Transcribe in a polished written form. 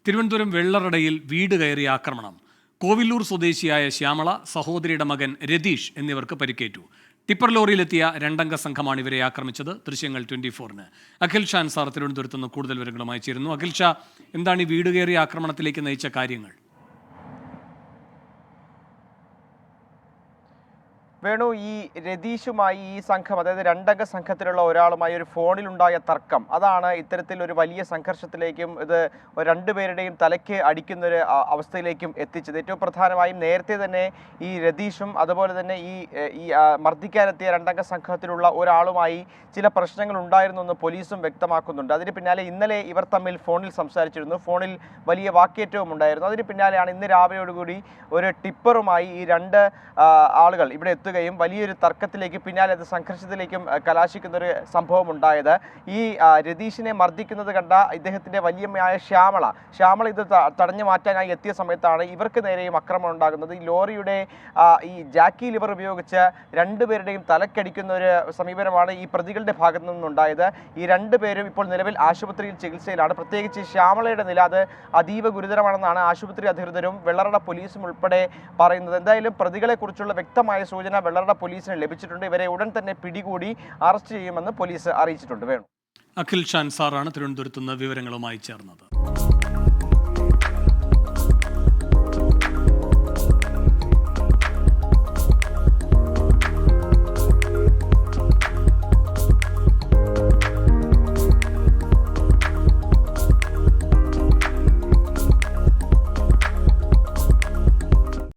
തിരുവനന്തപുരം വെള്ളറടയിൽ വീട് കയറിയ ആക്രമണം. കോവിലൂർ സ്വദേശിയായ ശ്യാമള, സഹോദരിയുടെ മകൻ രതീഷ് എന്നിവർക്ക് പരിക്കേറ്റു. ടിപ്പർ ലോറിയിലെത്തിയ രണ്ടംഗ സംഘമാണ് ഇവരെ ആക്രമിച്ചത്. ദൃശ്യങ്ങൾ 24-ന്. അഖിൽ ഷാൻ സാർ തിരുവനന്തപുരത്ത് നിന്ന് കൂടുതൽ വിവരങ്ങളുമായി ചേരുന്നു. അഖിൽ ഷാ, എന്താണ് ഈ വീട് കയറിയ ആക്രമണത്തിലേക്ക് നയിച്ച കാര്യങ്ങൾ? വേണു, ഈ രതീഷുമായി ഈ സംഘം, അതായത് രണ്ടംഗ സംഘത്തിലുള്ള ഒരാളുമായി ഒരു ഫോണിലുണ്ടായ തർക്കം, അതാണ് ഇത്തരത്തിൽ ഒരു വലിയ സംഘർഷത്തിലേക്കും ഇത് രണ്ടുപേരുടെയും തലയ്ക്ക് അടിക്കുന്നൊരു അവസ്ഥയിലേക്കും എത്തിച്ചത്. ഏറ്റവും പ്രധാനമായും നേരത്തെ തന്നെ ഈ രതീഷും അതുപോലെ തന്നെ ഈ മർദ്ദിക്കാനെത്തിയ രണ്ടംഗ സംഘത്തിലുള്ള ഒരാളുമായി ചില പ്രശ്നങ്ങൾ ഉണ്ടായിരുന്നു എന്ന് പോലീസും വ്യക്തമാക്കുന്നുണ്ട്. അതിന് പിന്നാലെ ഇന്നലെ ഇവർ തമ്മിൽ ഫോണിൽ സംസാരിച്ചിരുന്നു. ഫോണിൽ വലിയ വാക്കേറ്റവും ഉണ്ടായിരുന്നു. അതിന് പിന്നാലെയാണ് ഇന്ന് രാവിലെയോടുകൂടി ഒരു ടിപ്പറുമായി ഈ രണ്ട് ആളുകൾ ഇവിടെ എത്തുകയും വലിയൊരു തർക്കത്തിലേക്ക്, പിന്നാലെ അത് സംഘർഷത്തിലേക്കും കലാശിക്കുന്നൊരു സംഭവം ഉണ്ടായത്. ഈ രതീഷിനെ മർദ്ദിക്കുന്നത് കണ്ട ഇദ്ദേഹത്തിൻ്റെ വല്യമ്മയായ ശ്യാമള ഇത് തടഞ്ഞു മാറ്റാനായി എത്തിയ സമയത്താണ് ഇവർക്ക് നേരെയും ആക്രമണം ഉണ്ടാകുന്നത്. ഈ ലോറിയുടെ ഈ ജാക്കി ലിവർ ഉപയോഗിച്ച് രണ്ടുപേരുടെയും തലക്കടിക്കുന്ന ഒരു സമീപനമാണ് ഈ പ്രതികളുടെ ഭാഗത്തു നിന്നുണ്ടായത്. ഈ രണ്ടുപേരും ഇപ്പോൾ നിലവിൽ ആശുപത്രിയിൽ ചികിത്സയിലാണ്. പ്രത്യേകിച്ച് ശ്യാമളയുടെ നില അത് അതീവ ഗുരുതരമാണെന്നാണ് ആശുപത്രി അധികൃതരും വെള്ളറട പോലീസും ഉൾപ്പെടെ പറയുന്നത്. എന്തായാലും പ്രതികളെക്കുറിച്ചുള്ള വ്യക്തമായ സൂചന വെള്ളറട പോലീസിന് ലഭിച്ചിട്ടുണ്ട്. ഇവരെ ഉടൻ തന്നെ പിടികൂടി അറസ്റ്റ് ചെയ്യുമെന്ന് പോലീസ് അറിയിച്ചിട്ടുണ്ട്. വേണം. അഖിൽ ഷാൻ സാറാണ് തിരുവനന്തപുരത്ത് നിന്ന് വിവരങ്ങളുമായി ചേർന്നത്.